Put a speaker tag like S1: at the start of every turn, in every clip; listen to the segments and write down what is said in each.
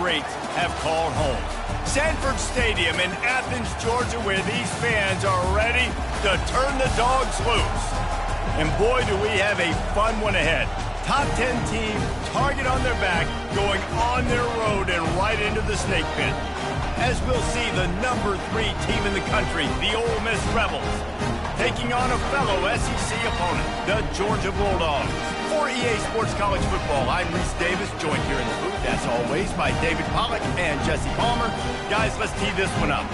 S1: greats have called home. Sanford Stadium in Athens, Georgia, where these fans are ready to turn the dogs loose. And boy, do we have a fun one ahead. Top 10 team, target on their back, going on their road and right into the snake pit. As we'll see the number 3 team in the country, the Ole Miss Rebels, taking on a fellow SEC opponent, the Georgia Bulldogs. For EA Sports College Football, I'm Reese Davis, joined here in the booth, as always, by David Pollack and Jesse Palmer. Guys, let's tee this one up.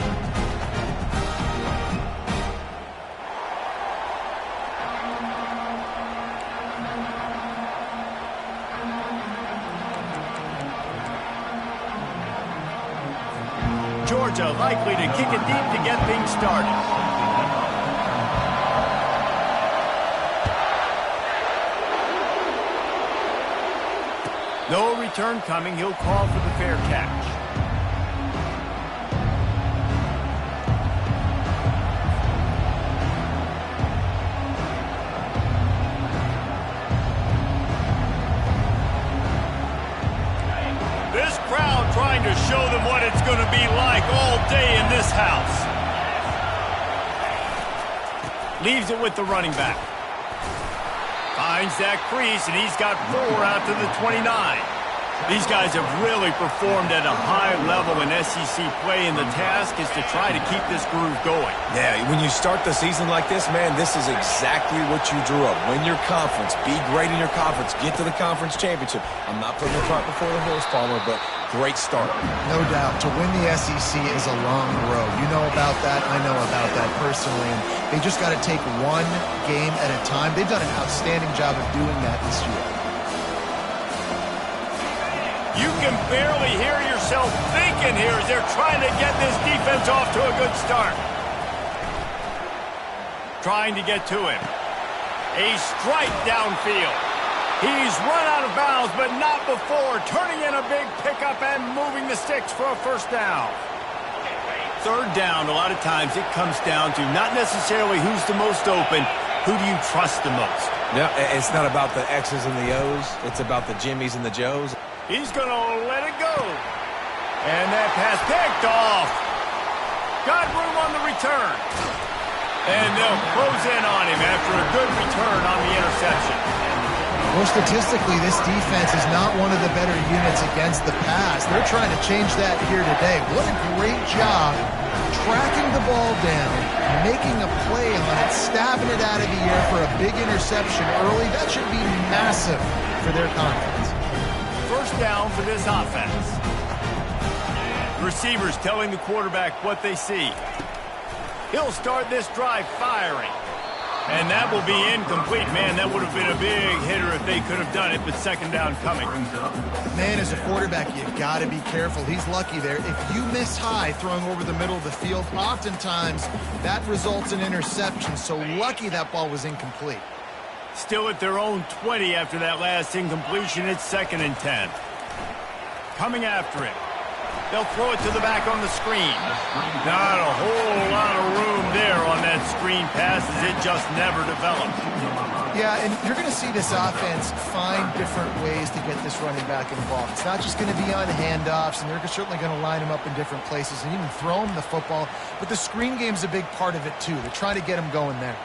S1: Georgia likely to kick it deep to get things started. No return coming. He'll call for the fair catch. This crowd trying to show them what it's going to be like all day in this house. Leaves it with the running back. Finds that crease, and he's got 4 out to the 29. These guys have really performed at a high level in SEC play, and the task is to try to keep this groove going.
S2: Yeah, when you start the season like this, man, this is exactly what you drew up. Win your conference. Be great in your conference. Get to the conference championship. I'm not putting the cart before the horse, Palmer, but great start.
S3: No doubt. To win the SEC is a long road. You know about that. I know about that personally. And they just got to take one game at a time. They've done an outstanding job of doing that this year.
S1: You can barely hear yourself thinking here as they're trying to get this defense off to a good start. Trying to get to him. A strike downfield. He's run out of bounds, but not before turning in a big pickup and moving the sticks for a first down. Third down, a lot of times it comes down to not necessarily who's the most open, who do you trust the most?
S2: Yeah, it's not about the X's and the O's. It's about the Jimmies and the Joes.
S1: He's going to let it go. And that pass picked off. Got room on the return. And they'll close in on him after a good return on the interception.
S3: Well, statistically, this defense is not one of the better units against the pass. They're trying to change that here today. What a great job tracking the ball down, making a play on it, stabbing it out of the air for a big interception early. That should be massive for their confidence.
S1: First down for this offense. Receivers telling the quarterback what they see. He'll start this drive firing. And that will be incomplete. Man, that would have been a big hitter if they could have done it, but second down coming.
S3: Man, as a quarterback, you got to be careful. He's lucky there. If you miss high throwing over the middle of the field, oftentimes that results in interception. So lucky that ball was incomplete.
S1: Still at their own 20 after that last incompletion. It's 2nd and 10. Coming after it. They'll throw it to the back on the screen. Not a whole lot of room there on that screen pass as it just never developed.
S3: Yeah, and you're going to see this offense find different ways to get this running back involved. It's not just going to be on handoffs, and they're certainly going to line him up in different places and even throw him the football. But the screen game's a big part of it, too. They're trying to get him going there.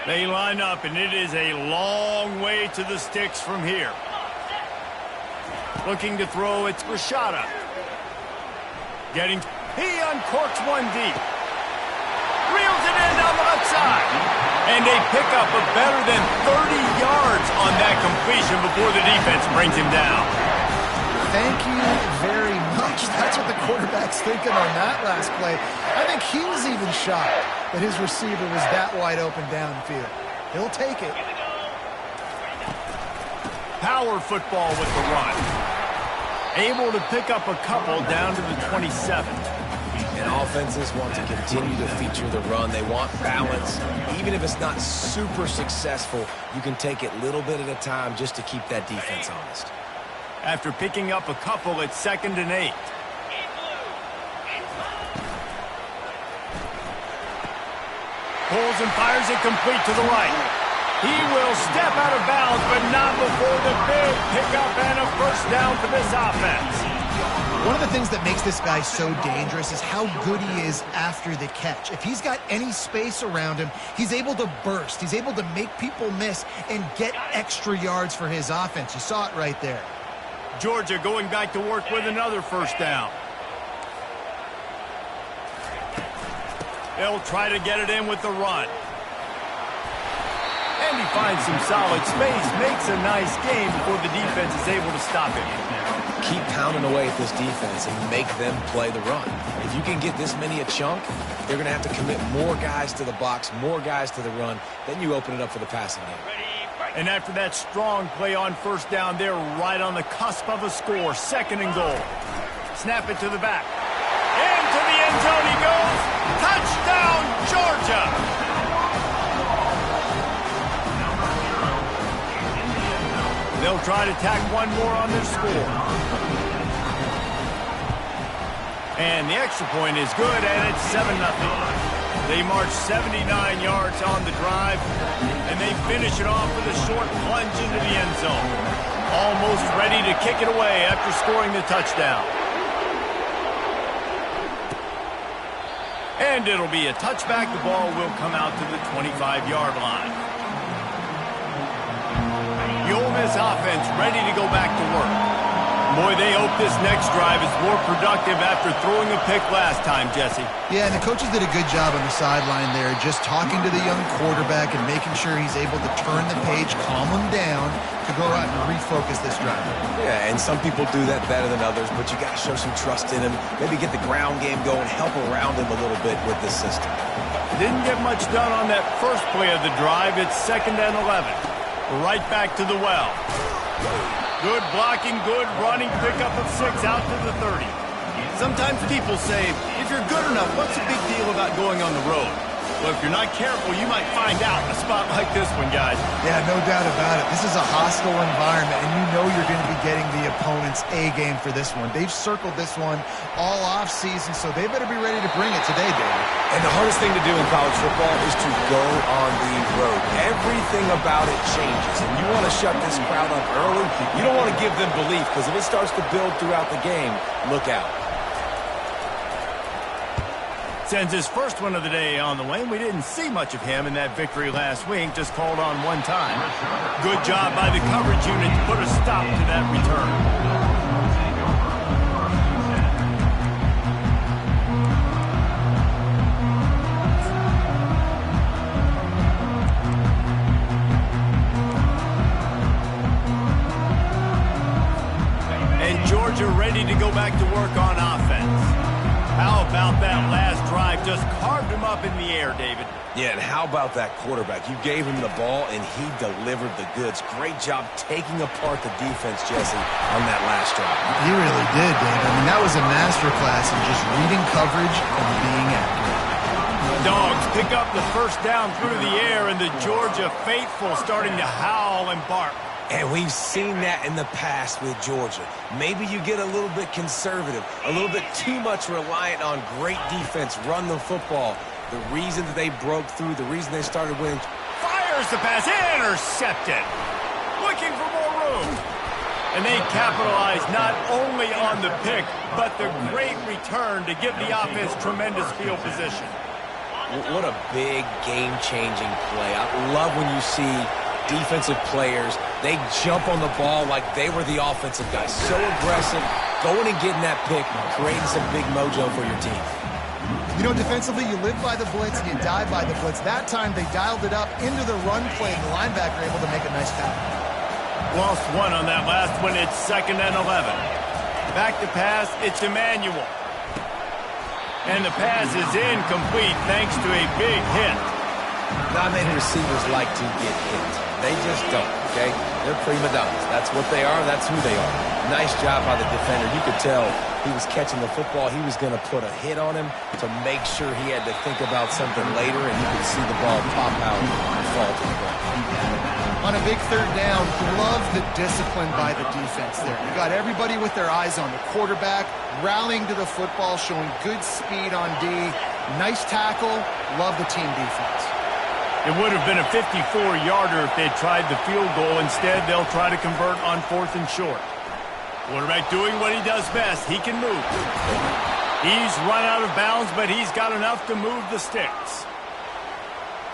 S1: They line up, and it is a long way to the sticks from here. Looking to throw, it's Rashada. He uncorks one deep. Reels it in down the left side. And they pick up a better than 30 yards on that completion before the defense brings him down.
S3: Thank you very much. That's what the quarterback's thinking on that last play. I think he was even shocked that his receiver was that wide open downfield. He'll take it.
S1: Power football with the run. Able to pick up a couple down to the 27.
S2: And offenses want to continue to feature the run. They want balance. Even if it's not super successful, you can take it little bit at a time just to keep that defense honest.
S1: After picking up a couple, it's 2nd and 8. Pulls and fires it complete to the right. He will step out of bounds, but not before the big pickup and first down for this offense.
S3: One of the things that makes this guy so dangerous is how good he is after the catch. If he's got any space around him, he's able to burst. He's able to make people miss and get extra yards for his offense. You saw it right there.
S1: Georgia going back to work with another first down. They'll try to get it in with the run. And he finds some solid space, makes a nice game before the defense is able to stop him.
S2: Keep pounding away at this defense and make them play the run. If you can get this many a chunk, they're going to have to commit more guys to the box, more guys to the run. Then you open it up for the passing game.
S1: And after that strong play on first down, they're right on the cusp of a score. 2nd and goal. Snap it to the back. Into the end zone he goes. Touchdown, Georgia! They'll try to tack one more on their score. And the extra point is good, and it's 7-0. They march 79 yards on the drive, and they finish it off with a short plunge into the end zone. Almost ready to kick it away after scoring the touchdown. And it'll be a touchback. The ball will come out to the 25-yard line. The Ole Miss offense ready to go back to work. Boy, they hope this next drive is more productive after throwing a pick last time, Jesse.
S3: Yeah, and the coaches did a good job on the sideline there, just talking to the young quarterback and making sure he's able to turn the page, calm him down, to go out and refocus this drive.
S2: Yeah, and some people do that better than others, but you got to show some trust in him. Maybe get the ground game going, help around him a little bit with this system.
S1: Didn't get much done on that first play of the drive. It's 2nd and 11. Right back to the well. Good blocking, good running, pickup of 6 out to the 30. Sometimes people say, if you're good enough, what's the big deal about going on the road? Well, if you're not careful, you might find out in a spot like this one, guys.
S3: Yeah, no doubt about it. This is a hostile environment, and you know you're going to be getting the opponent's A game for this one. They've circled this one all off season, so they better be ready to bring it today, David.
S2: And the hardest thing to do in college football is to go on the road. Everything about it changes, and you want to shut this crowd up early. You don't want to give them belief, because if it starts to build throughout the game, look out.
S1: Sends his first one of the day on the way. We didn't see much of him in that victory last week, just called on one time. Good job by the coverage unit to put a stop to that return. And Georgia ready to go back to work on offense. How about that last drive? Just carved him up in the air, David.
S2: Yeah, and how about that quarterback? You gave him the ball, and he delivered the goods. Great job taking apart the defense, Jesse, on that last drive.
S3: He really did, David. I mean, that was a masterclass in just reading coverage and being accurate.
S1: Dogs pick up the first down through the air, and the Georgia faithful starting to howl and bark.
S2: And we've seen that in the past with Georgia. Maybe you get a little bit conservative, a little bit too much reliant on great defense, run the football. The reason that they broke through, the reason they started winning.
S1: Fires the pass, intercepted. Looking for more room. And they capitalize not only on the pick, but the great return to give the offense tremendous field position.
S2: What a big game-changing play. I love when you see defensive players, they jump on the ball like they were the offensive guys. So aggressive, going and getting that pick, creating some big mojo for your team.
S3: You know, defensively, you live by the blitz and you die by the blitz. That time, they dialed it up into the run play, and the linebacker able to make a nice tackle.
S1: Lost one on that last one. It's 2nd and 11. Back to pass, it's Emmanuel. And the pass is incomplete thanks to a big hit.
S2: Not many receivers like to get hit. They just don't, okay? They're prima donnas. That's what they are. That's who they are. Nice job by the defender. You could tell he was catching the football. He was going to put a hit on him to make sure he had to think about something later, and you could see the ball pop out and fall to the ground.
S3: On a big third down, love the discipline by the defense there. You got everybody with their eyes on the quarterback, rallying to the football, showing good speed on D. Nice tackle. Love the team defense.
S1: It would have been a 54-yarder if they tried the field goal. Instead, they'll try to convert on 4th and short. Quarterback doing what he does best. He can move. He's run out of bounds, but he's got enough to move the sticks.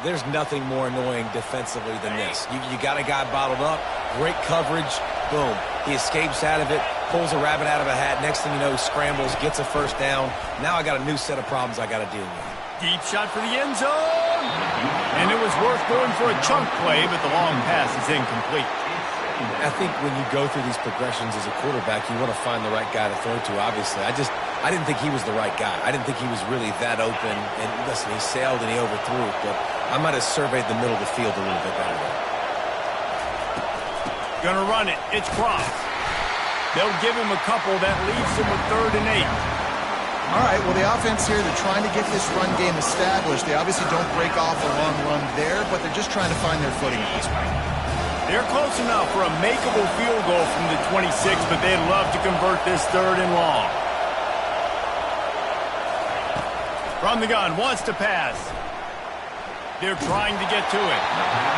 S2: There's nothing more annoying defensively than this. You got a guy bottled up, great coverage, boom. He escapes out of it, pulls a rabbit out of a hat. Next thing you know, scrambles, gets a first down. Now I got a new set of problems I got to deal with.
S1: Deep shot for the end zone. And it was worth going for a chunk play, but the long pass is incomplete.
S2: I think when you go through these progressions as a quarterback, you want to find the right guy to throw to, obviously. I didn't think he was the right guy. I didn't think he was really that open. And listen, he sailed and he overthrew it, but I might have surveyed the middle of the field a little bit better there.
S1: Gonna run it. It's Cross. They'll give him a couple. That leaves him with 3rd and 8.
S3: All right, well, the offense here, they're trying to get this run game established. They obviously don't break off a long run there, but they're just trying to find their footing at this point.
S1: They're close enough for a makeable field goal from the 26, but they'd love to convert this 3rd and long. From the gun, wants to pass. They're trying to get to it.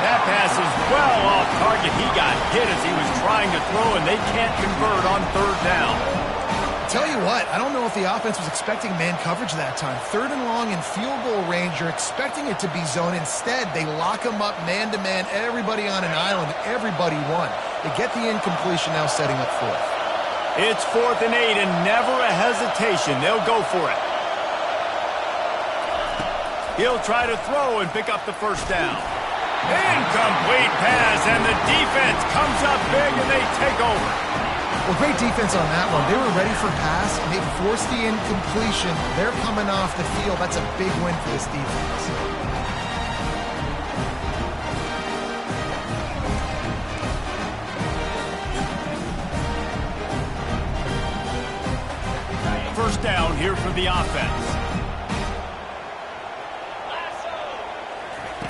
S1: That pass is well off target. He got hit as he was trying to throw, and they can't convert on 3rd down.
S3: Tell you what, I don't know if the offense was expecting man coverage that time. 3rd and long in field goal range, you're expecting it to be zone. Instead, they lock them up man-to-man, everybody on an island, everybody won. They get the incompletion now setting up 4th.
S1: It's 4th and 8, and never a hesitation. They'll go for it. He'll try to throw and pick up the first down. Incomplete pass, and the defense comes up big, and they take over.
S3: Well, great defense on that one. They were ready for pass, and they forced the incompletion. They're coming off the field. That's a big win for this defense.
S1: First down here for the offense.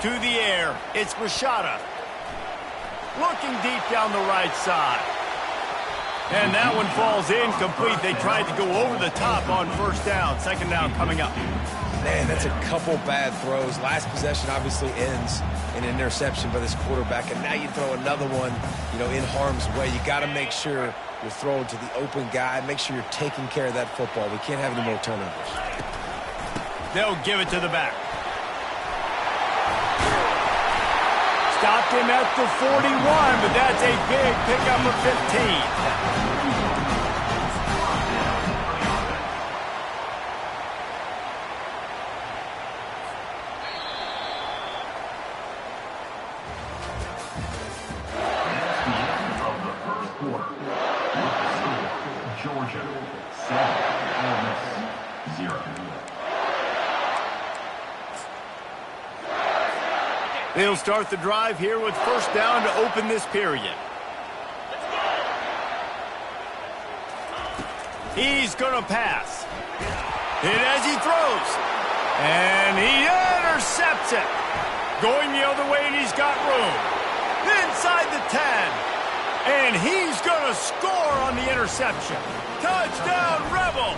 S1: To the air, it's Rashada. Looking deep down the right side. And that one falls incomplete. They tried to go over the top on 1st down. 2nd down coming up.
S2: Man, that's a couple bad throws. Last possession obviously ends in an interception by this quarterback, and now you throw another one, in harm's way. You got to make sure you're throwing to the open guy. Make sure you're taking care of that football. We can't have any more turnovers.
S1: They'll give it to the back. Stopped him at the 41, but that's a big pickup of 15.
S4: Georgia 7, Ole Miss 0.
S1: They'll start the drive here with 1st down to open this period. He's going to pass. Hit as he throws. And he intercepts it. Going the other way, and he's got room. Inside the 10. And he's going to score on the interception. Touchdown, Rebels!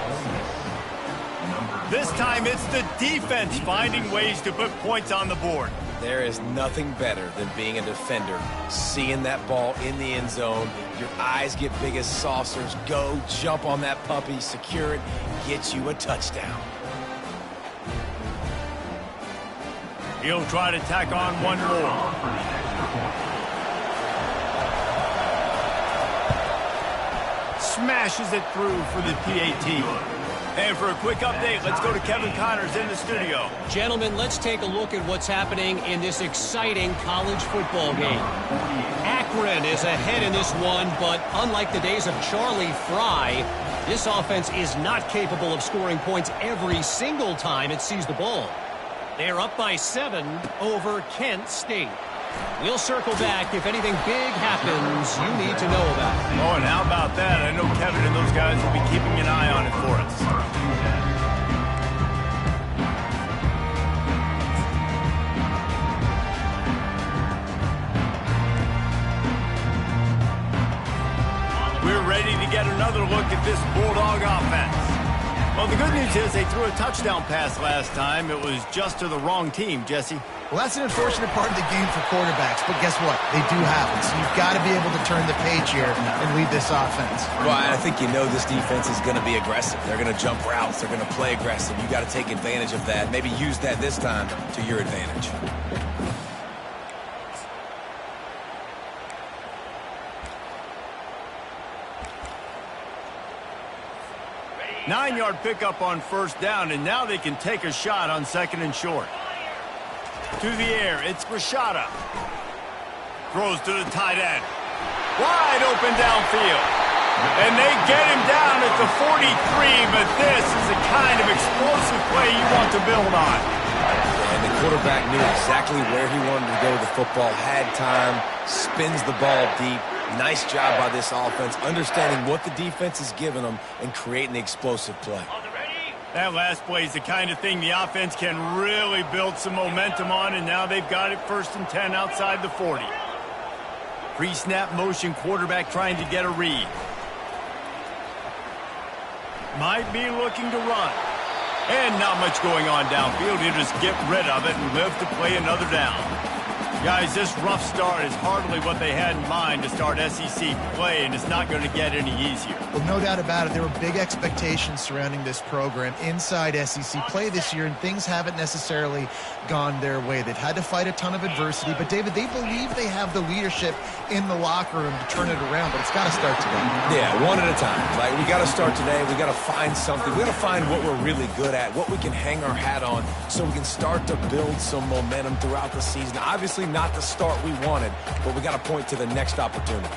S1: This time it's the defense finding ways to put points on the board.
S2: There is nothing better than being a defender, seeing that ball in the end zone. Your eyes get big as saucers. Go, jump on that puppy, secure it, get you a touchdown.
S1: He'll try to tack on one more. Smashes it through for the PAT. And for a quick update, let's go to Kevin Connors in the studio.
S5: Gentlemen, let's take a look at what's happening in this exciting college football game. Akron is ahead in this one, but unlike the days of Charlie Fry, this offense is not capable of scoring points every single time it sees the ball. They're up by 7 over Kent State. We'll circle back if anything big happens you need to know about.
S1: Oh, and how about that? I know Kevin and those guys will be keeping an eye on it for us. We're ready to get another look at this Bulldog offense. Well, the good news is they threw a touchdown pass last time. It was just to the wrong team, Jesse.
S3: Well, that's an unfortunate part of the game for quarterbacks, but guess what? They do have it, so you've got to be able to turn the page here and lead this offense.
S2: Well, I think you know this defense is going to be aggressive. They're going to jump routes. They're going to play aggressive. You got to take advantage of that. Maybe use that this time to your advantage.
S1: Nine-yard pickup on first down, and now they can take a shot on second and short. To the air, it's Rashada. Throws to the tight end. Wide open downfield. And they get him down at the 43, but this is the kind of explosive play you want to build on.
S2: And the quarterback knew exactly where he wanted to go with the football, had time, spins the ball deep. Nice job by this offense, understanding what the defense is giving them and creating the explosive play.
S1: That last play is the kind of thing the offense can really build some momentum on, and now they've got it 1st and 10 outside the 40. Pre-snap motion quarterback trying to get a read. Might be looking to run. And not much going on downfield. He'll just get rid of it and live to play another down. Guys, this rough start is hardly what they had in mind to start SEC play, and it's not going to get any easier.
S3: Well, no doubt about it. There were big expectations surrounding this program inside SEC play this year, and things haven't necessarily gone their way. They've had to fight a ton of adversity, but, David, they believe they have the leadership in the locker room to turn it around, but it's got to start today.
S2: Yeah, one at a time. Like, we got to start today. We got to find something. We got to find what we're really good at, what we can hang our hat on, so we can start to build some momentum throughout the season. Obviously, not the start we wanted, but we got to point to the next opportunity.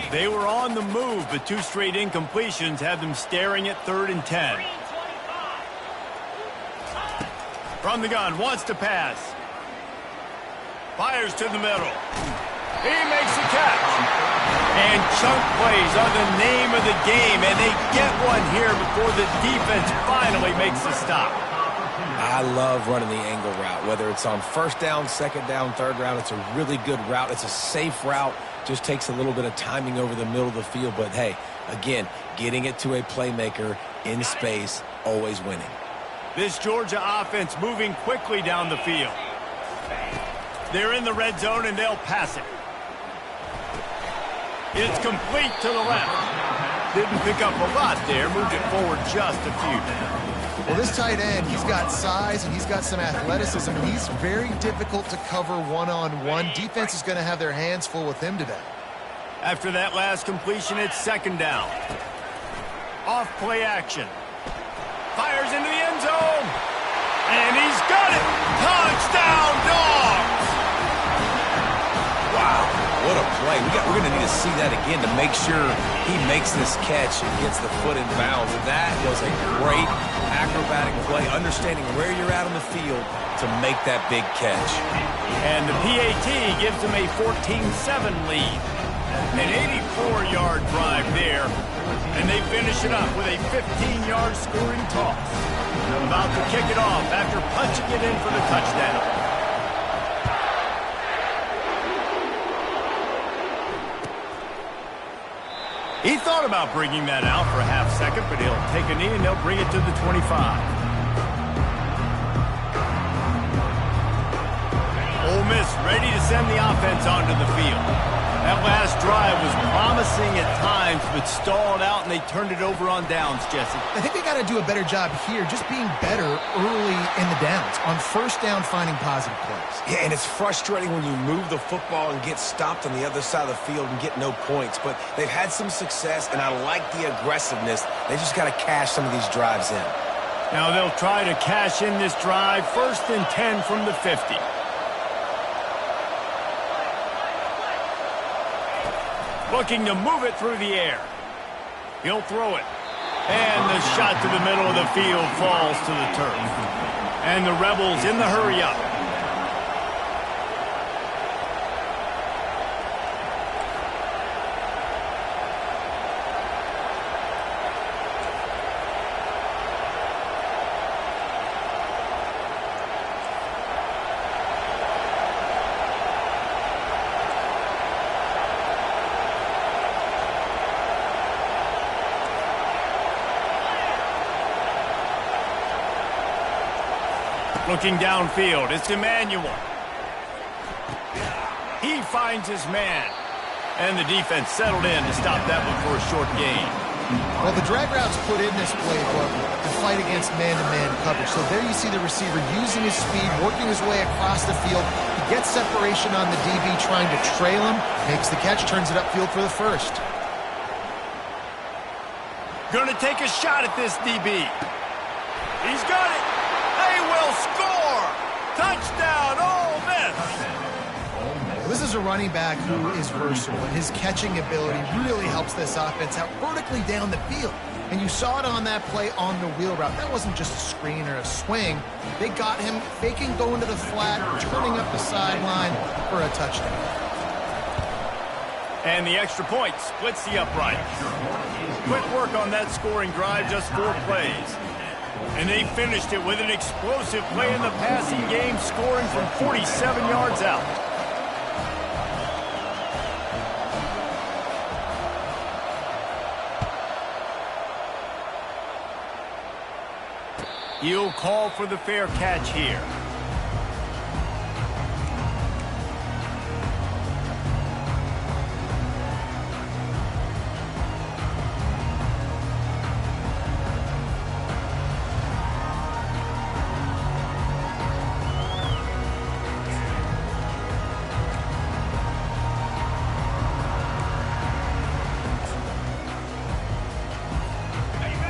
S1: They were on the move, but 2 straight incompletions had them staring at 3rd and 10. From the gun, wants to pass. Fires to the middle. He makes the catch. And chunk plays are the name of the game, and they get one here before the defense finally makes the stop.
S2: I love running the angle route, whether it's on 1st down, 2nd down, 3rd round. It's a really good route. It's a safe route. Just takes a little bit of timing over the middle of the field. But, hey, again, getting it to a playmaker in space, always winning.
S1: This Georgia offense moving quickly down the field. They're in the red zone, and they'll pass it. It's complete to the left. Didn't pick up a lot there. Moved it forward just a few.
S3: Well, this tight end, he's got size and he's got some athleticism, and he's very difficult to cover one-on-one. Defense is going to have their hands full with him today.
S1: After that last completion, it's 2nd down. Off play action. Fires into the end zone. And he's got it. Touchdown, Dogs!
S2: Wow, what a play. We're going to need to see that again to make sure he makes this catch and gets the foot in bounds. That was a great acrobatic play, understanding where you're at on the field to make that big catch.
S1: And the PAT gives them a 14-7 lead. An 84-yard drive there, and they finish it up with a 15-yard scoring toss. About to kick it off after punching it in for the touchdown. He thought about bringing that out for a half second, but he'll take a knee and they'll bring it to the 25. Ole Miss ready to send the offense onto the field. That last drive was promising at times, but stalled out, and they turned it over on downs, Jesse.
S3: I think they got to do a better job here, just being better early in the downs. On 1st down, finding positive plays.
S2: Yeah, and it's frustrating when you move the football and get stopped on the other side of the field and get no points. But they've had some success, and I like the aggressiveness. They just got to cash some of these drives in.
S1: Now they'll try to cash in this drive. 1st and 10 from the 50. Looking to move it through the air. He'll throw it. And the shot to the middle of the field falls to the turf. And the Rebels in the hurry-up. Looking downfield, it's Emmanuel. He finds his man. And the defense settled in to stop that one for a short gain.
S3: Well, the drag routes put in this playbook to fight against man-to-man coverage. So there you see the receiver using his speed, working his way across the field. He gets separation on the DB, trying to trail him, makes the catch, turns it upfield for the first.
S1: Gonna take a shot at this DB. He's got it. They will score. Touchdown, Ole Miss.
S3: This is a running back who is versatile, and his catching ability really helps this offense out vertically down the field. And you saw it on that play on the wheel route. That wasn't just a screen or a swing. They got him faking going to the flat, turning up the sideline for a touchdown.
S1: And the extra point splits the uprights. Quick work on that scoring drive, just 4 plays. And they finished it with an explosive play in the passing game, scoring from 47 yards out. He'll call for the fair catch here.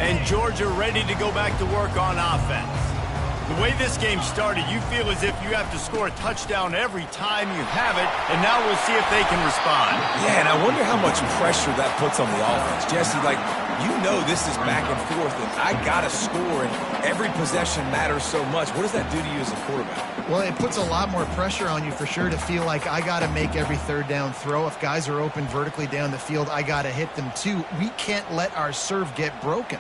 S1: And Georgia ready to go back to work on offense. The way this game started, you feel as if you have to score a touchdown every time you have it, and now we'll see if they can respond.
S2: Yeah, and I wonder how much pressure that puts on the offense. Jesse, like, you know this is back and forth, and I got to score, and every possession matters so much. What does that do to you as a quarterback?
S3: Well, it puts a lot more pressure on you for sure to feel like I got to make every third down throw. If guys are open vertically down the field, I got to hit them too. We can't let our serve get broken.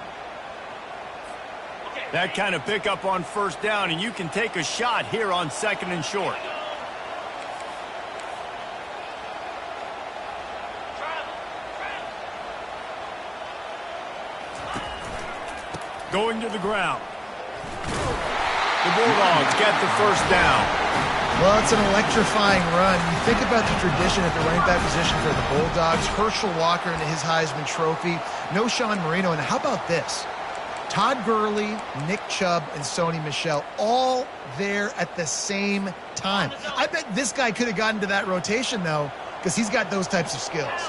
S1: That kind of pickup on first down, and you can take a shot here on 2nd and short. Going to the ground. The Bulldogs get the first down.
S3: Well, it's an electrifying run. You think about the tradition at the running back position for the Bulldogs. Herschel Walker into his Heisman Trophy. No Sean Marino. And how about this? Todd Gurley, Nick Chubb, and Sony Michel all there at the same time. I bet this guy could have gotten to that rotation, though, because he's got those types of skills.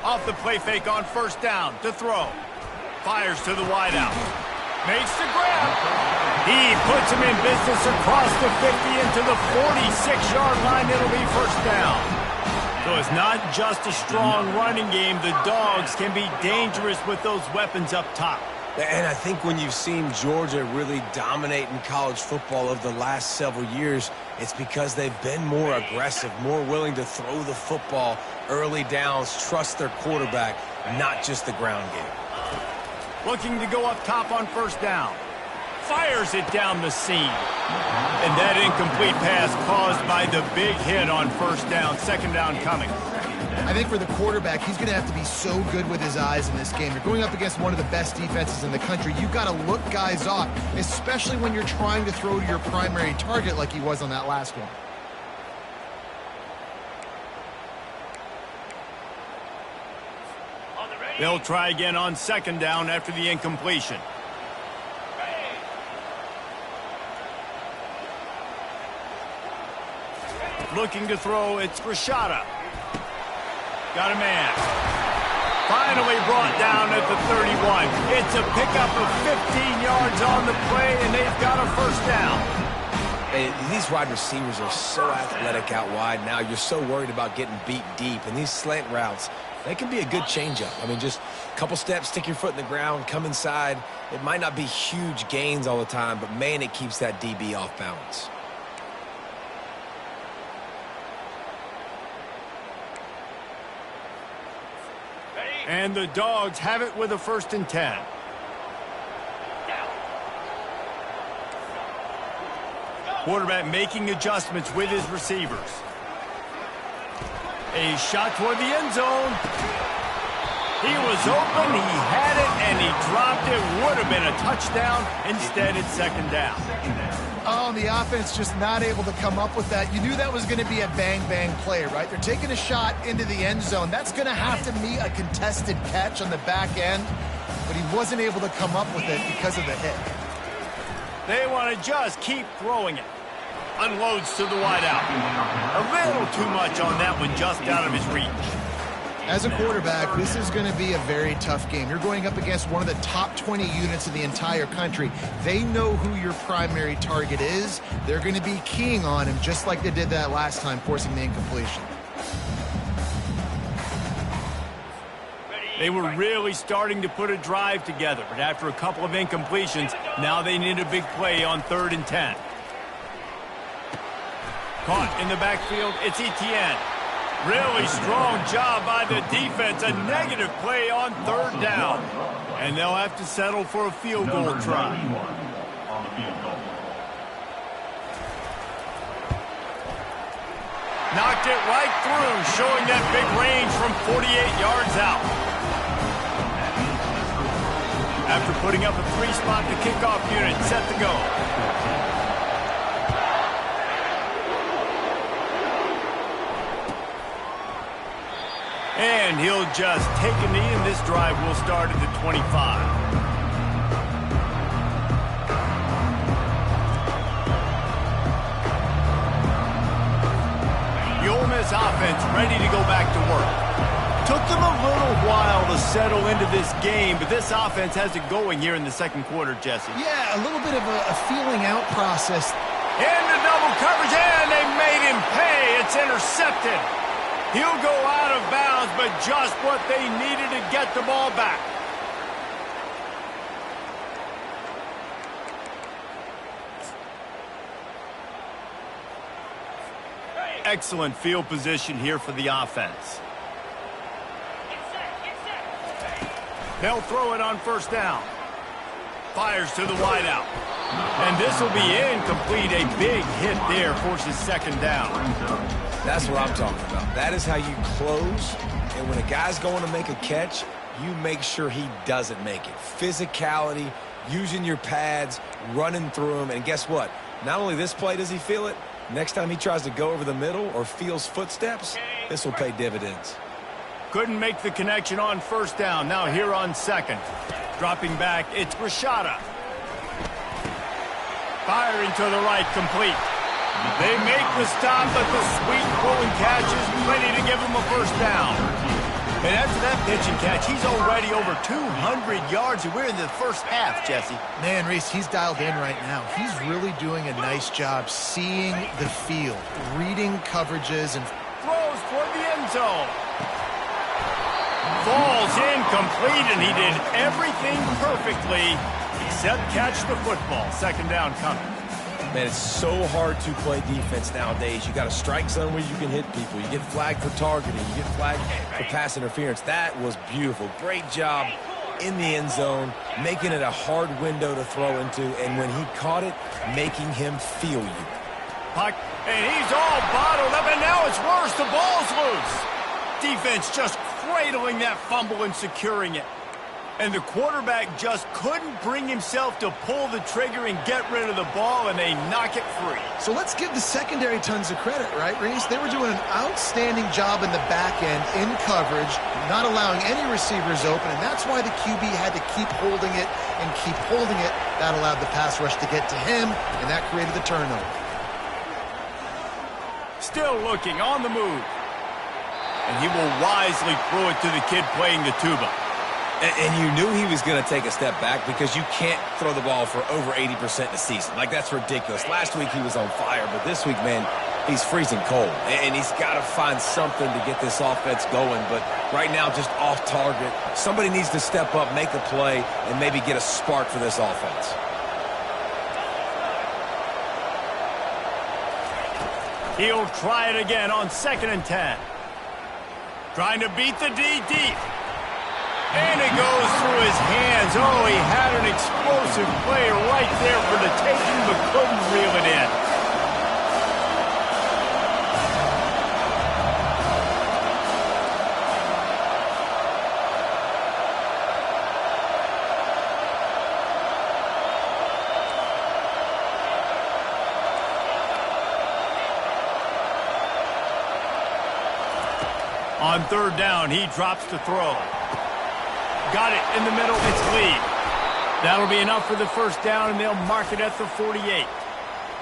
S1: Off the play fake on first down to throw. Fires to the wideout. Makes the grab. He puts him in business across the 50 into the 46-yard line. It'll be first down. So it's not just a strong running game. The Dogs can be dangerous with those weapons up top.
S2: And I think when you've seen Georgia really dominate in college football over the last several years, it's because they've been more aggressive, more willing to throw the football early downs, trust their quarterback, not just the ground game.
S1: Looking to go up top on first down. Fires it down the seam. And that incomplete pass caused by the big hit on first down. 2nd down coming.
S3: I think for the quarterback, he's going to have to be so good with his eyes in this game. You're going up against one of the best defenses in the country. You've got to look guys off, especially when you're trying to throw to your primary target like he was on that last one.
S1: They'll try again on 2nd down after the incompletion. Looking to throw, it's Rashada. Got a man. Finally brought down at the 31. It's a pickup of 15 yards on the play, and they've got a first down.
S2: Hey, these wide receivers are so athletic out wide now. You're so worried about getting beat deep. And these slant routes, they can be a good changeup. I mean, just a couple steps, stick your foot in the ground, come inside. It might not be huge gains all the time, but, man, it keeps that DB off balance.
S1: And the Dogs have it with a 1st and 10. Quarterback making adjustments with his receivers. A shot toward the end zone. He was open, he had it, and he dropped it. Would have been a touchdown. Instead, it's second down.
S3: Oh, the offense just not able to come up with that. You knew that was going to be a bang-bang play, right? They're taking a shot into the end zone. That's going to have to be a contested catch on the back end, but he wasn't able to come up with it because of the hit.
S1: They want to just keep throwing it. Unloads to the wideout. A little too much on that one, just out of his reach.
S3: As a quarterback, this is going to be a very tough game. You're going up against one of the top 20 units in the entire country. They know who your primary target is. They're going to be keying on him just like they did that last time, forcing the incompletion.
S1: They were really starting to put a drive together, but after a couple of incompletions, now they need a big play on 3rd and 10. Caught in the backfield, it's Etienne. Really strong job by the defense. A negative play on 3rd down. And they'll have to settle for a field goal try. Knocked it right through, showing that big range from 48 yards out. After putting up a 3-spot, the kickoff unit set to go. And he'll just take a knee, and this drive will start at the 25. The Ole Miss offense ready to go back to work. Took them a little while to settle into this game, but this offense has it going here in the second quarter, Jesse.
S3: Yeah, a little bit of a feeling out process.
S1: Into double coverage, and they made him pay. It's intercepted. He'll go out of bounds, but just what they needed to get the ball back. Excellent field position here for the offense. They'll throw it on 1st down. Fires to the wideout. And this will be incomplete. A big hit there forces 2nd down.
S2: That's what I'm talking about. That is how you close. And when a guy's going to make a catch, you make sure he doesn't make it. Physicality, using your pads, running through him. And guess what? Not only this play does he feel it, next time he tries to go over the middle or feels footsteps, this will pay dividends.
S1: Couldn't make the connection on 1st down. Now here on 2nd. Dropping back, it's Rashada. Firing to the right, complete. They make the stop, but the sweet pulling catch is plenty to give him a 1st down. And after that pitch and catch, he's already over 200 yards, and we're in the first half, Jesse.
S3: Man, Reese, he's dialed in right now. He's really doing a nice job seeing the field, reading coverages, and
S1: throws toward the end zone. Falls incomplete, and he did everything perfectly except catch the football. 2nd down coming.
S2: Man, it's so hard to play defense nowadays. You got a strike zone where you can hit people. You get flagged for targeting. You get flagged for pass interference. That was beautiful. Great job in the end zone, making it a hard window to throw into, and when he caught it, making him feel you.
S1: And he's all bottled up, and now it's worse. The ball's loose. Defense just cradling that fumble and securing it. And the quarterback just couldn't bring himself to pull the trigger and get rid of the ball, and they knock it free.
S3: So let's give the secondary tons of credit, right, Reese? They were doing an outstanding job in the back end, in coverage, not allowing any receivers open, and that's why the QB had to keep holding it and keep holding it. That allowed the pass rush to get to him, and that created the turnover.
S1: Still looking on the move. And he will wisely throw it to the kid playing the tuba.
S2: And you knew he was going to take a step back because you can't throw the ball for over 80% in a season. Like, that's ridiculous. Last week he was on fire, but this week, man, he's freezing cold. And he's got to find something to get this offense going. But right now, just off target. Somebody needs to step up, make a play, and maybe get a spark for this offense.
S1: He'll try it again on 2nd and 10. Trying to beat the D deep. And it goes through his hands. Oh, he had an explosive play right there for the taking, but couldn't reel it in. On third down, he drops to throw. Got it in the middle. It's lead. That'll be enough for the first down, and they'll mark it at the 48.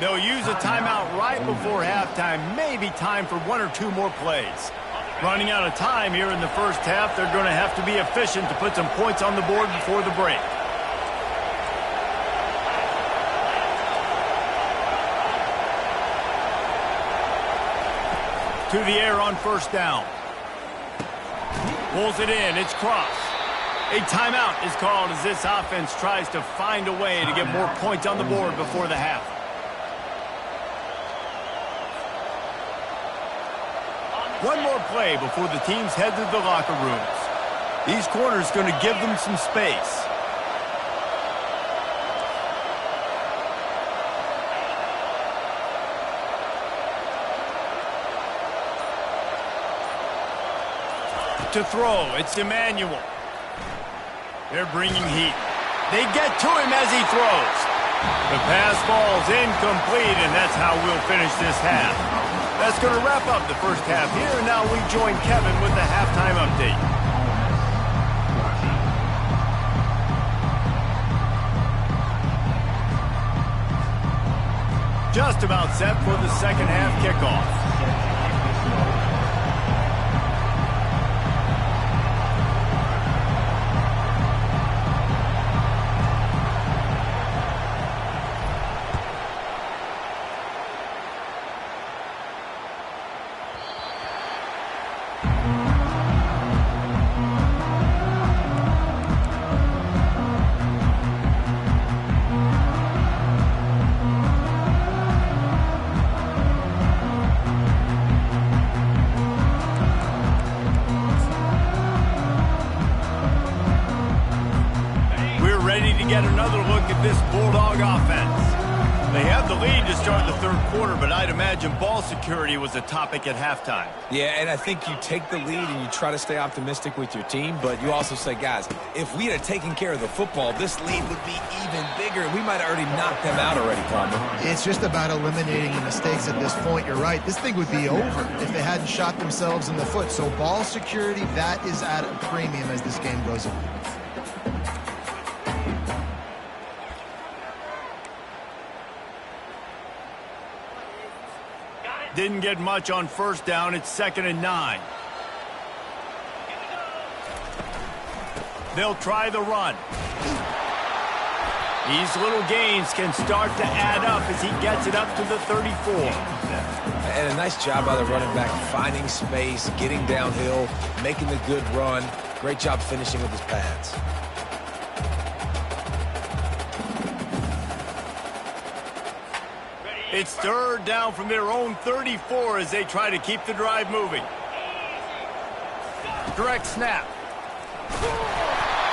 S1: They'll use a timeout right before halftime. Maybe time for one or two more plays. Running out of time here in the first half. They're going to have to be efficient to put some points on the board before the break. To the air on first down. Pulls it in. It's cross. A timeout is called as this offense tries to find a way to get more points on the board before the half. One more play before the teams head to the locker rooms. These corners going to give them some space. To throw, it's Emmanuel. They're bringing heat. They get to him as he throws. The pass falls incomplete, and that's how we'll finish this half. That's going to wrap up the first half here, and now we join Kevin with the halftime update. Just about set for the second half kickoff. Get another look at this Bulldog offense. They have the lead to start the third quarter, but I'd imagine ball security was a topic at halftime.
S2: Yeah, and I think you take the lead and you try to stay optimistic with your team, but you also say, guys, if we had taken care of the football, this lead would be even bigger, and we might have already knocked them out already, Palmer.
S3: It's just about eliminating the mistakes at this point. You're right. This thing would be over if they hadn't shot themselves in the foot. So ball security, that is at a premium as this game goes on.
S1: Didn't get much on first down. It's 2nd and 9. They'll try the run. These little gains can start to add up as he gets it up to the 34.
S2: And a nice job by the running back, finding space, getting downhill, making the good run. Great job finishing with his pads.
S1: It's third down from their own 34 as they try to keep the drive moving. Direct snap.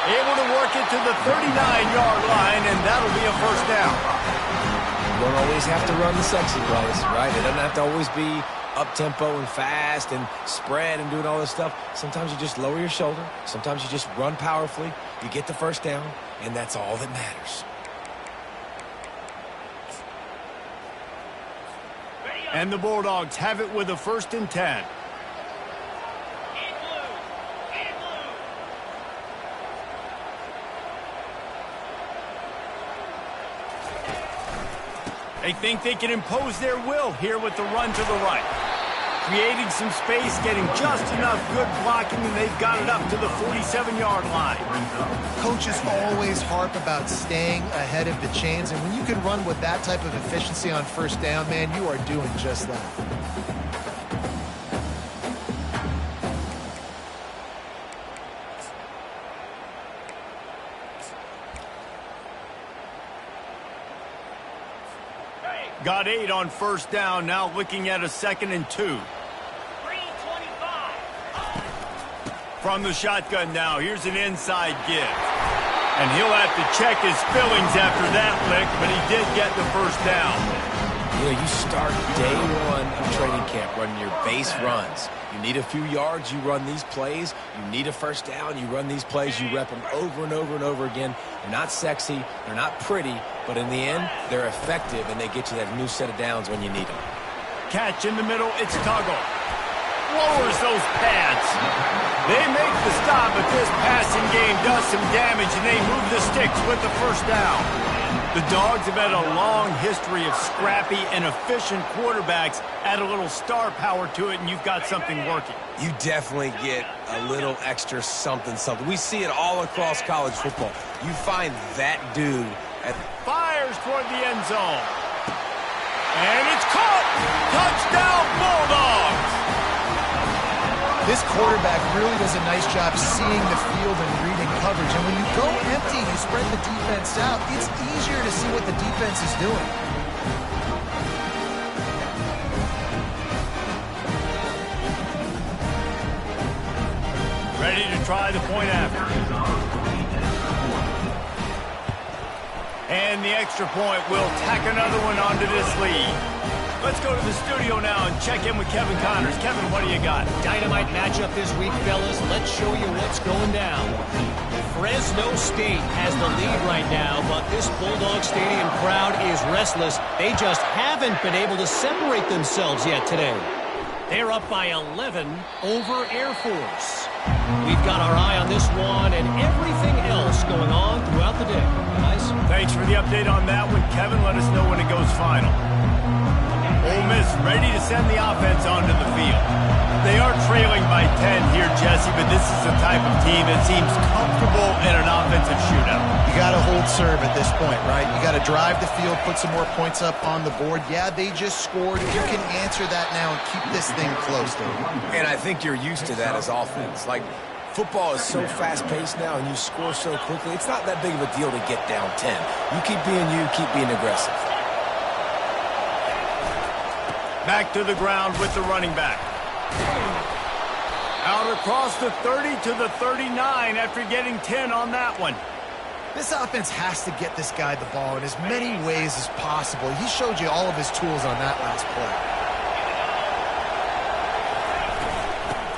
S1: Able to work it to the 39-yard line, and that'll be a first down.
S2: You don't always have to run the sexy plays, right? It doesn't have to always be up-tempo and fast and spread and doing all this stuff. Sometimes you just lower your shoulder. Sometimes you just run powerfully. You get the first down, and that's all that matters.
S1: And the Bulldogs have it with a 1st and 10. They think they can impose their will here with the run to the right. Creating some space, getting just enough good blocking, and they've got it up to the 47-yard line.
S3: Coaches always harp about staying ahead of the chains, and when you can run with that type of efficiency on first down, man, you are doing just that.
S1: Got 8 on first down, now looking at a 2nd and 2. From the shotgun now, here's an inside give. And he'll have to check his fillings after that lick, but he did get the first down.
S2: Yeah, you start day one of training camp running your base runs. You need a few yards, you run these plays. You need a first down, you run these plays. You rep them over and over and over again. They're not sexy, they're not pretty, but in the end, they're effective, and they get you that new set of downs when you need them.
S1: Catch in the middle, it's Tuggle. Lowers use those pads. They make the stop, but this passing game does some damage, and they move the sticks with the first down. The Dogs have had a long history of scrappy and efficient quarterbacks. Add a little star power to it, and you've got something working.
S2: You definitely get a little extra something. We see it all across college football. You find that dude at...
S1: Fires toward the end zone. And it's caught! Touchdown, Bulldogs!
S3: This quarterback really does a nice job seeing the field and reading coverage. And when you go empty, you spread the defense out, it's easier to see what the defense is doing.
S1: Ready to try the point after. And the extra point will tack another one onto this lead. Let's go to the studio now and check in with Kevin Connors. Kevin, what do you got?
S5: Dynamite matchup this week, fellas. Let's show you what's going down. Fresno State has the lead right now, but this Bulldog Stadium crowd is restless. They just haven't been able to separate themselves yet today. They're up by 11 over Air Force. We've got our eye on this one and everything else going on throughout the day. Guys?
S1: Thanks for the update on that one, Kevin. Let us know when it goes final. Ole Miss ready to send the offense onto the field. They are trailing by 10 here, Jesse, but this is the type of team that seems comfortable in an offensive shootout.
S3: You got to hold serve at this point, right? You got to drive the field, put some more points up on the board. Yeah, they just scored. You can answer that now and keep this thing close, though.
S2: And I think you're used to that as offense. Like, football is so fast-paced now and you score so quickly, it's not that big of a deal to get down 10. You keep being aggressive.
S1: Back to the ground with the running back. Out across the 30 to the 39 after getting 10 on that one.
S3: This offense has to get this guy the ball in as many ways as possible. He showed you all of his tools on that last play.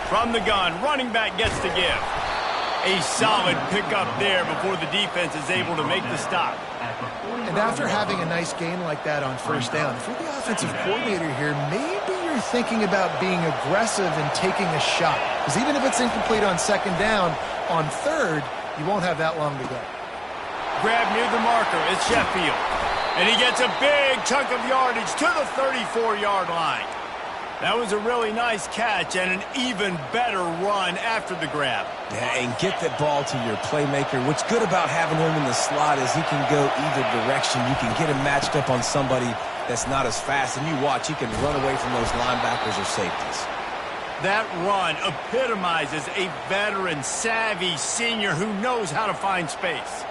S1: From the gun, running back gets to give. A solid pickup there before the defense is able to make the stop.
S3: And after having a nice game like that on first down, if you're the offensive coordinator here, maybe you're thinking about being aggressive and taking a shot. Because even if it's incomplete on second down, on third, you won't have that long to go.
S1: Grab near the marker, it's Sheffield. And he gets a big chunk of yardage to the 34-yard line. That was a really nice catch and an even better run after the grab.
S2: Yeah, and get that ball to your playmaker. What's good about having him in the slot is he can go either direction. You can get him matched up on somebody that's not as fast, and you watch, he can run away from those linebackers or safeties.
S1: That run epitomizes a veteran, savvy senior who knows how to find space.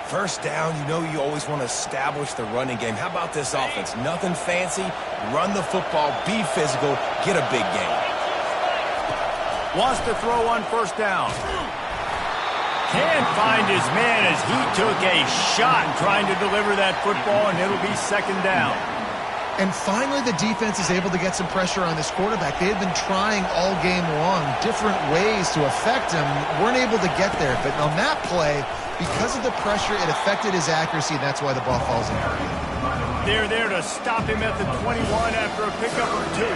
S2: First down, you know you always want to establish the running game. How about this offense? Nothing fancy. Run the football, be physical, get a big game.
S1: Wants to throw on first down. Can't find his man as he took a shot trying to deliver that football, and it'll be second down.
S3: And finally, the defense is able to get some pressure on this quarterback. They had been trying all game long different ways to affect him, weren't able to get there. But on that play, because of the pressure, it affected his accuracy, and that's why the ball falls in.
S1: They're there to stop him at the 21 after a pickup or two.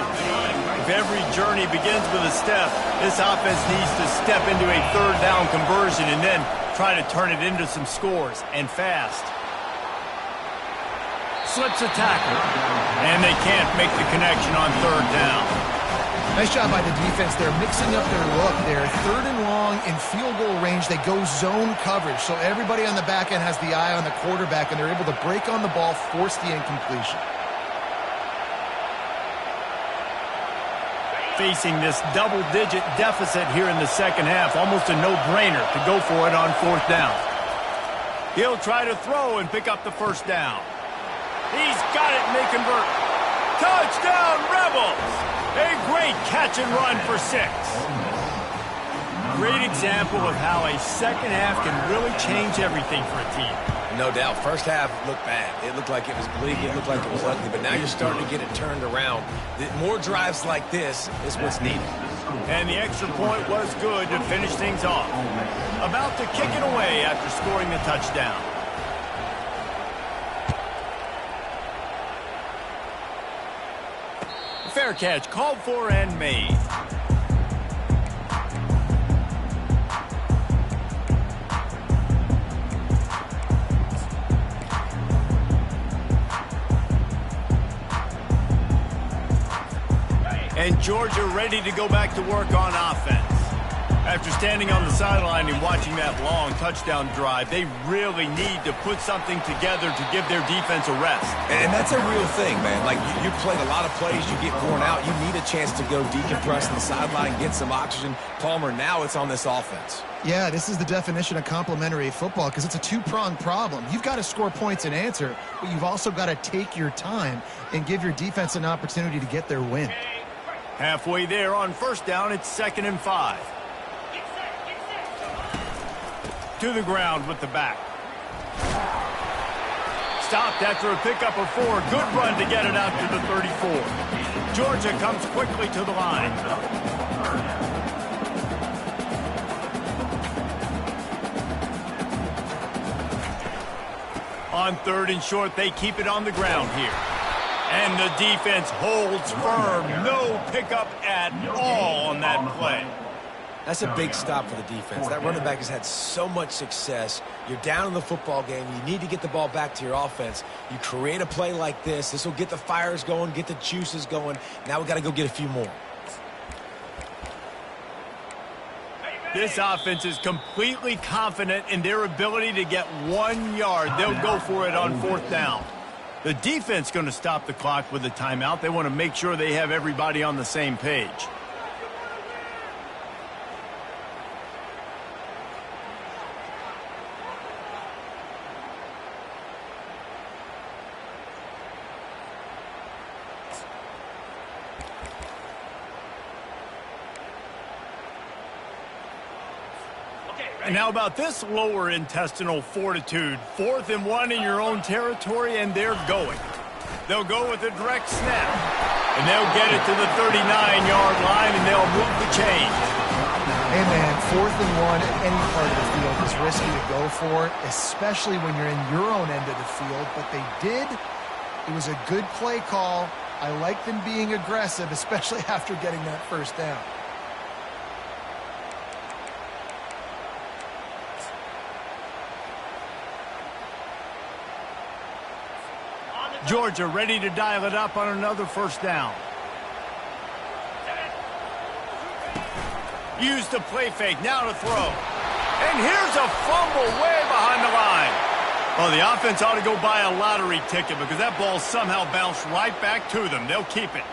S1: If every journey begins with a step, this offense needs to step into a third down conversion and then try to turn it into some scores, and fast. Slips a tackle, and they can't make the connection on third down.
S3: Nice job by the defense. They're mixing up their look. They're third and long in field goal range. They go zone coverage, so everybody on the back end has the eye on the quarterback, and they're able to break on the ball, force the incompletion.
S1: Facing this double-digit deficit here in the second half, almost a no-brainer to go for it on fourth down. He'll try to throw and pick up the first down. He's got it, and they convert. Touchdown, Rebels! A great catch and run for 6. Great example of how a second half can really change everything for a team.
S2: No doubt. First half looked bad. It looked like it was bleak. It looked like it was ugly. But now you're starting to get it turned around. More drives like this is what's needed.
S1: And the extra point was good to finish things off. About to kick it away after scoring the touchdown. Fair catch called for and made. Georgia ready to go back to work on offense. After standing on the sideline and watching that long touchdown drive, they really need to put something together to give their defense a rest.
S2: And that's a real thing, man. Like, you played a lot of plays, you get worn out, you need a chance to go decompress on the sideline, get some oxygen. Palmer, now it's on this offense.
S3: Yeah, this is the definition of complementary football because it's a two-pronged problem. You've got to score points and answer, but you've also got to take your time and give your defense an opportunity to get their win.
S1: Halfway there on first down, it's 2nd and 5. To the ground with the back. Stopped after a pickup of 4. Good run to get it out to the 34. Georgia comes quickly to the line. On 3rd and short, they keep it on the ground here. And the defense holds firm. No pickup at all on that play.
S2: That's a big stop for the defense. That running back has had so much success. You're down in the football game. You need to get the ball back to your offense. You create a play like this. This will get the fires going, get the juices going. Now we got to go get a few more.
S1: This offense is completely confident in their ability to get 1 yard. They'll go for it on 4th down. The defense going to stop the clock with a timeout. They want to make sure they have everybody on the same page. And how about this lower intestinal fortitude? 4th and 1 in your own territory, and they're going. They'll go with a direct snap. And they'll get it to the 39-yard line, and they'll move the chains.
S3: Hey, man, 4th and 1 at any part of the field is risky to go for, especially when you're in your own end of the field. But they did. It was a good play call. I like them being aggressive, especially after getting that first down.
S1: Georgia ready to dial it up on another first down. Use the play fake, now to throw. And here's a fumble way behind the line. Oh, the offense ought to go buy a lottery ticket because that ball somehow bounced right back to them. They'll keep it.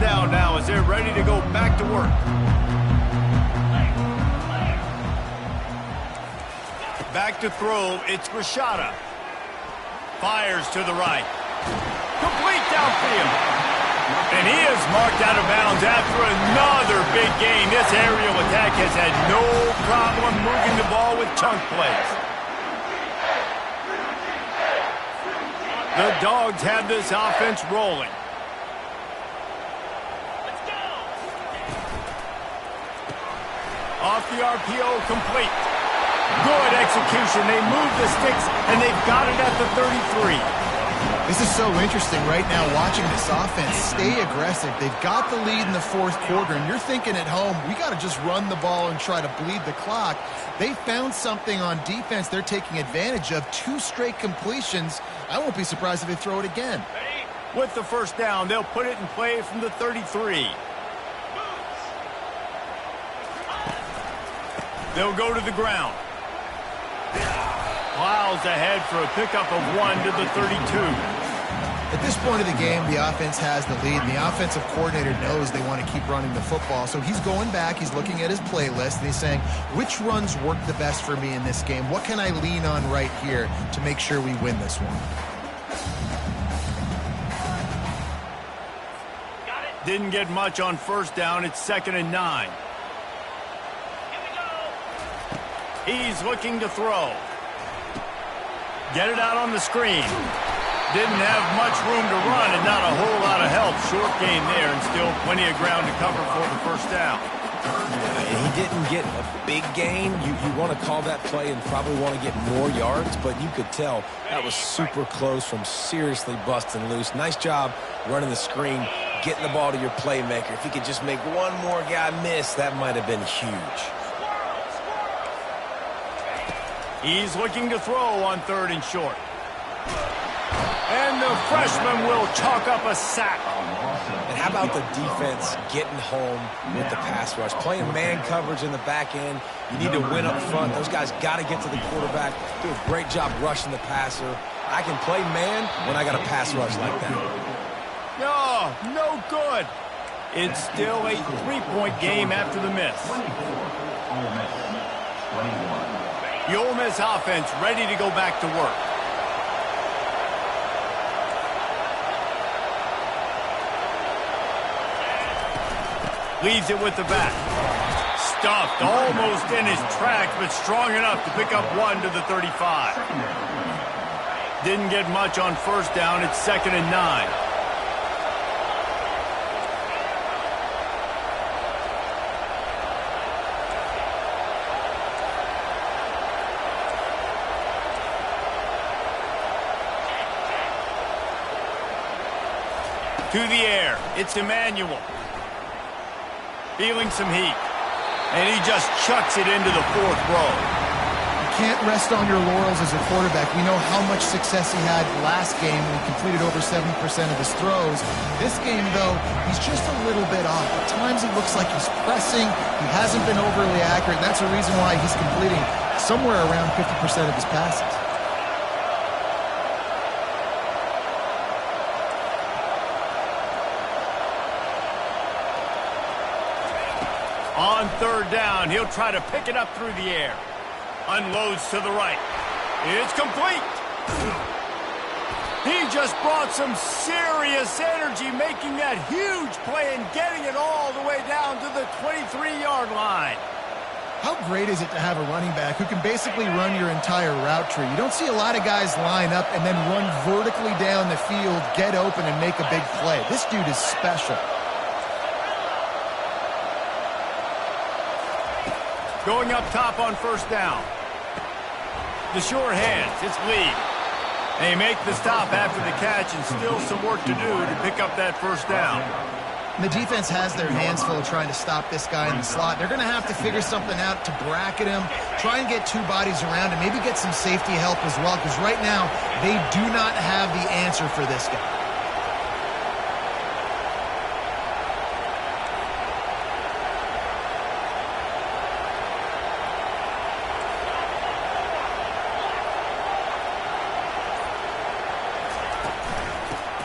S1: Down now as they're ready to go back to work. Back to throw, it's Rashada. Fires to the right. Complete downfield. And he is marked out of bounds after another big gain. This aerial attack has had no problem moving the ball with chunk plays. The Dogs have this offense rolling. Off the RPO, complete. Good execution. They move the sticks, and they've got it at the 33.
S3: This is so interesting right now watching this offense stay aggressive. They've got the lead in the 4th quarter, and you're thinking at home, we got to just run the ball and try to bleed the clock. They found something on defense they're taking advantage of. 2 straight completions. I won't be surprised if they throw it again.
S1: With the first down, they'll put it in play from the 33. They'll go to the ground. Plows ahead for a pickup of 1 to the 32.
S3: At this point of the game, the offense has the lead, and the offensive coordinator knows they want to keep running the football. So he's going back, he's looking at his playlist, and he's saying, which runs work the best for me in this game? What can I lean on right here to make sure we win this one?
S1: Didn't get much on first down. It's 2nd and 9. He's looking to throw. Get it out on the screen. Didn't have much room to run and not a whole lot of help. Short gain there and still plenty of ground to cover for the first down.
S2: And he didn't get a big gain. You want to call that play and probably want to get more yards, but you could tell that was super close from seriously busting loose. Nice job running the screen, getting the ball to your playmaker. If he could just make one more guy miss, that might have been huge.
S1: He's looking to throw on 3rd and short. And the freshman will chalk up a sack.
S2: And how about the defense getting home with the pass rush? Playing man coverage in the back end. You need to win up front. Those guys got to get to the quarterback. Do a great job rushing the passer. I can play man when I got a pass rush like that.
S1: No good. It's still a 3-point game after the miss. The Ole Miss offense ready to go back to work. Leaves it with the back. Stuffed almost in his tracks, but strong enough to pick up 1 to the 35. Didn't get much on 1st down. It's 2nd and 9. To the air. It's Emmanuel. Feeling some heat. And he just chucks it into the 4th row.
S3: You can't rest on your laurels as a quarterback. We know how much success he had last game when he completed over 70% of his throws. This game, though, he's just a little bit off. At times he looks like he's pressing. He hasn't been overly accurate. That's a reason why he's completing somewhere around 50% of his passes.
S1: On 3rd down, he'll try to pick it up through the air. Unloads to the right. It's complete. He just brought some serious energy, making that huge play and getting it all the way down to the 23-yard line.
S3: How great is it to have a running back who can basically run your entire route tree? You don't see a lot of guys line up and then run vertically down the field, get open, and make a big play. This dude is special.
S1: Going up top on 1st down. The short hands, it's Lee. They make the stop after the catch and still some work to do to pick up that 1st down.
S3: And the defense has their hands full trying to stop this guy in the slot. They're going to have to figure something out to bracket him, try and get 2 bodies around him, maybe get some safety help as well, because right now they do not have the answer for this guy.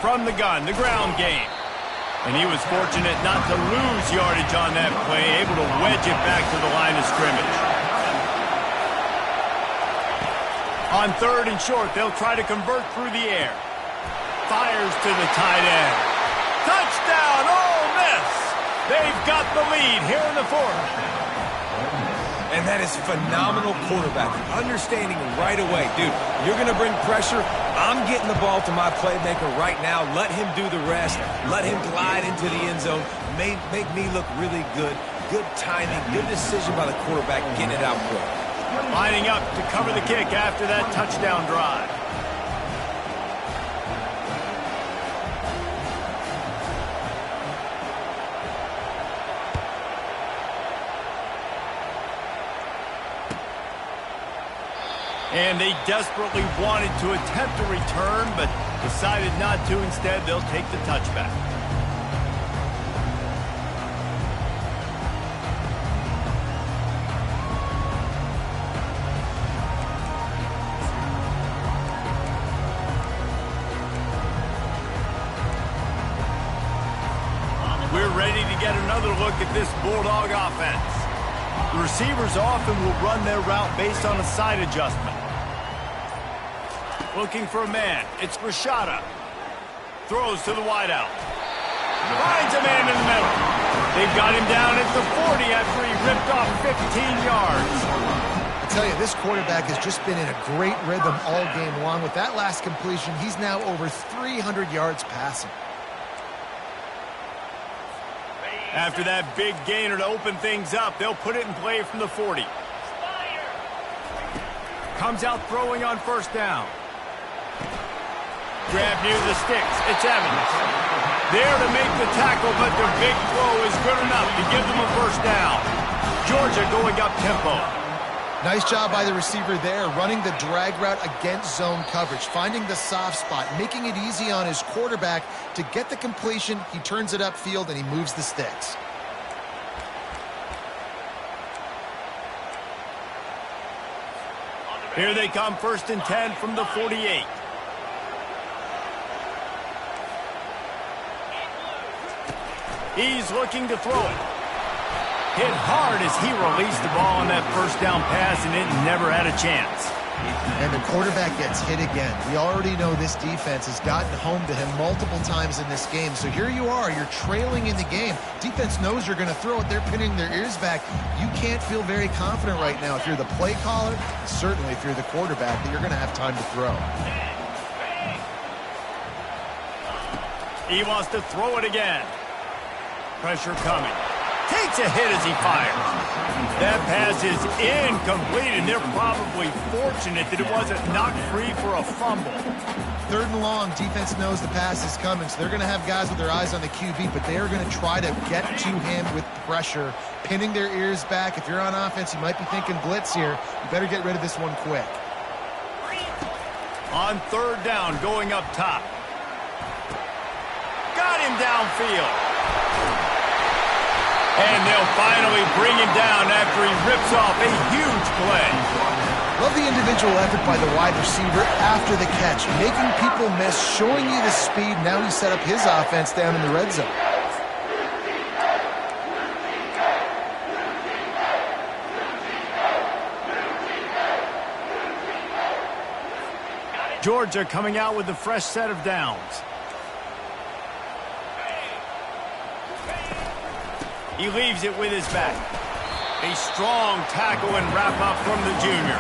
S1: From the gun, the ground game. And he was fortunate not to lose yardage on that play, able to wedge it back to the line of scrimmage. On 3rd and short, they'll try to convert through the air. Fires to the tight end. Touchdown, Ole Miss! They've got the lead here in the 4th.
S2: And that is phenomenal quarterbacking. Understanding right away, dude, you're going to bring pressure. I'm getting the ball to my playmaker right now. Let him do the rest. Let him glide into the end zone. Make me look really good. Good timing, good decision by the quarterback, getting it out quick.
S1: Lining up to cover the kick after that touchdown drive. And they desperately wanted to attempt a return, but decided not to. Instead, they'll take the touchback. We're ready to get another look at this Bulldog offense. The receivers often will run their route based on a side adjustment. Looking for a man. It's Rashada. Throws to the wideout. Finds a man in the middle. They've got him down at the 40 after he ripped off 15 yards.
S3: tell you, this quarterback has just been in a great rhythm all game long. With that last completion, he's now over 300 yards passing.
S1: After that big gainer to open things up, they'll put it in play from the 40. Comes out throwing on first down. Grab near the sticks. It's Evans. There to make the tackle, but the big throw is good enough to give them a first down. Georgia going up tempo.
S3: Nice job by the receiver there, running the drag route against zone coverage, finding the soft spot, making it easy on his quarterback to get the completion. He turns it upfield, and he moves the sticks.
S1: Here they come, 1st and 10 from the 48. He's looking to throw it. Hit hard as he released the ball on that first down pass, and it never had a chance.
S3: And the quarterback gets hit again. We already know this defense has gotten home to him multiple times in this game. So here you are, you're trailing in the game. Defense knows you're going to throw it. They're pinning their ears back. You can't feel very confident right now if you're the play caller, and certainly if you're the quarterback, that you're going to have time to throw.
S1: He wants to throw it again. Pressure coming. Takes a hit as he fires. That pass is incomplete, and they're probably fortunate that it wasn't knocked free for a fumble.
S3: 3rd and long, defense knows the pass is coming, so they're going to have guys with their eyes on the QB, but they are going to try to get to him with pressure, pinning their ears back. If you're on offense, you might be thinking blitz here. You better get rid of this one quick.
S1: On 3rd down, going up top. Got him downfield. And they'll finally bring him down after he rips off a huge play.
S3: Love the individual effort by the wide receiver after the catch, making people miss, showing you the speed. Now he set up his offense down in the red zone.
S1: Georgia coming out with a fresh set of downs. He leaves it with his back. A strong tackle and wrap up from the junior.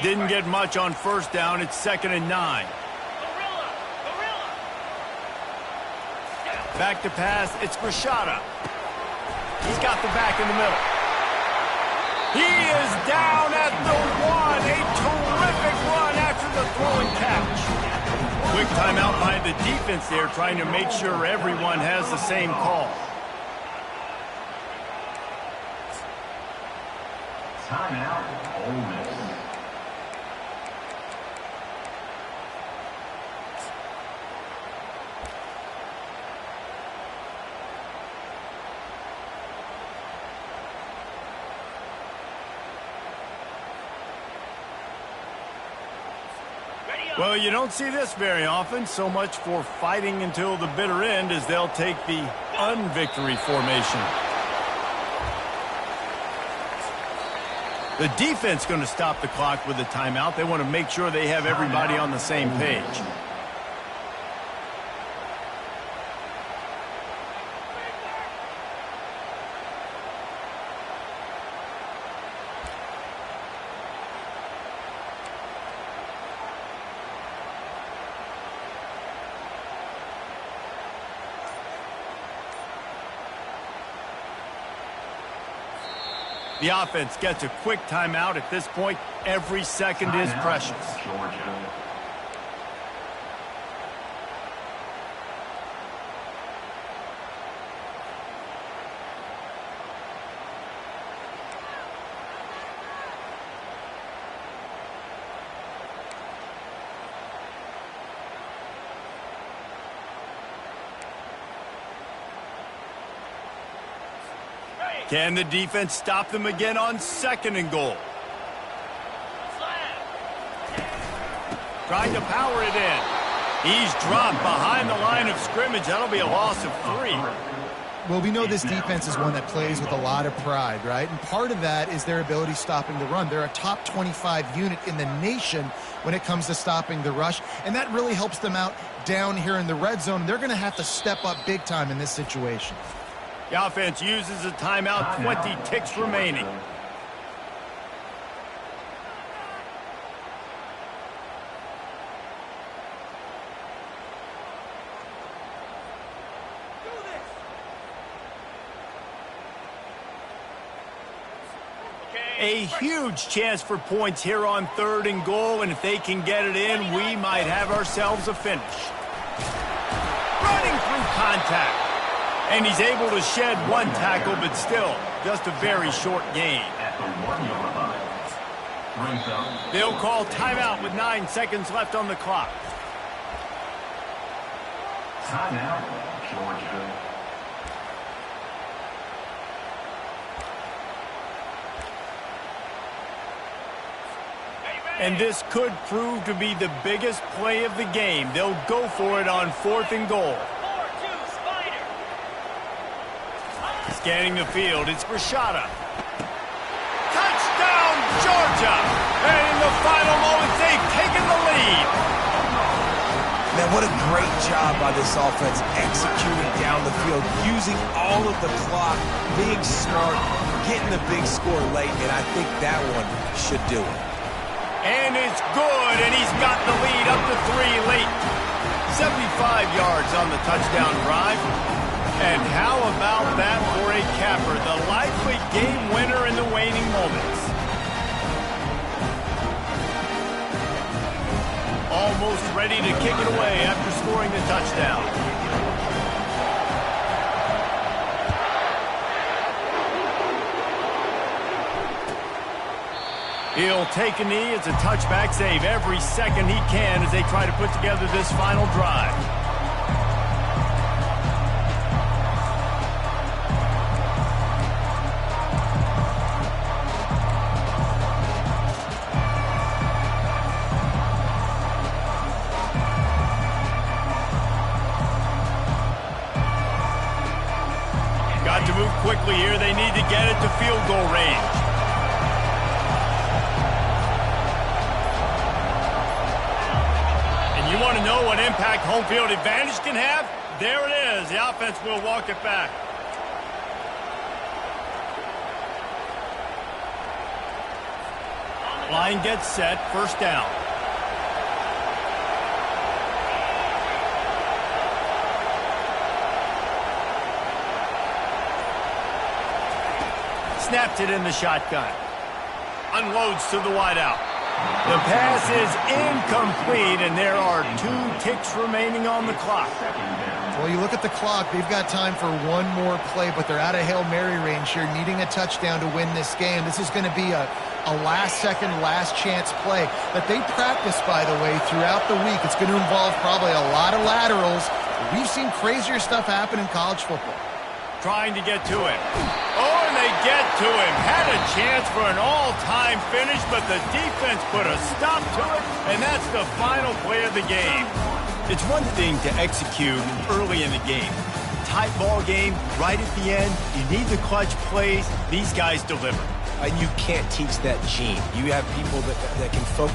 S1: Didn't get much on first down. It's 2nd and 9. Back to pass. It's Rashada. He's got the back in the middle. He is down at the 1. A terrific run after the throwing catch. Quick timeout by the defense there, trying to make sure everyone has the same call.
S4: Timeout, Ole Miss.
S1: Well, you don't see this very often. So much for fighting until the bitter end as they'll take the unvictory formation. The defense going to stop the clock with a timeout. They want to make sure they have everybody on the same page. The offense gets a quick timeout. At this point, every second is precious.
S4: Georgia.
S1: Can the defense stop them again on 2nd and goal? Trying to power it in. He's dropped behind the line of scrimmage. That'll be a loss of 3.
S3: Well, we know this defense is one that plays with a lot of pride, right? And part of that is their ability stopping the run. They're a top 25 unit in the nation when it comes to stopping the rush, and that really helps them out down here in the red zone. They're going to have to step up big time in this situation.
S1: The offense uses a timeout, 20 ticks remaining. A huge chance for points here on 3rd and goal, and if they can get it in, we might have ourselves a finish. Running through contact. And he's able to shed one tackle, but still, just a very short gain.
S4: At the 1-yard line. Brings up.
S1: They'll call timeout with 9 seconds left on the clock.
S4: Timeout, Georgia.
S1: And this could prove to be the biggest play of the game. They'll go for it on 4th and goal. Scanning the field, it's Rashada. Touchdown, Georgia! And in the final moments, they've taken the lead.
S2: Man, what a great job by this offense executing down the field, using all of the clock, being smart, getting the big score late, and I think that one should do it.
S1: And it's good, and he's got the lead up to 3 late. 75 yards on the touchdown drive. And how about that for a capper, the likely game winner in the waning moments. Almost ready to kick it away after scoring the touchdown. He'll take a knee. It's a touchback save every second he can as they try to put together this final drive. Got to move quickly here. They need to get it to field goal range. You want to know what impact home field advantage can have? There it is. The offense will walk it back. Line gets set. 1st down. Snapped it in the shotgun. Unloads to the wideout. The pass is incomplete, and there are 2 ticks remaining on the clock.
S3: Well, you look at the clock, they've got time for one more play, but they're out of Hail Mary range here, needing a touchdown to win this game. This is going to be a last-second, last-chance play that they practice, by the way, throughout the week. It's going to involve probably a lot of laterals. We've seen crazier stuff happen in college football.
S1: Trying to get to him. Oh, and they get to him. Had a chance for an all-time finish, but the defense put a stop to it, and that's the final play of the game. It's one thing to execute early in the game. Tight ball game, right at the end, you need the clutch plays. These guys deliver.
S2: And you can't teach that gene. You have people that can focus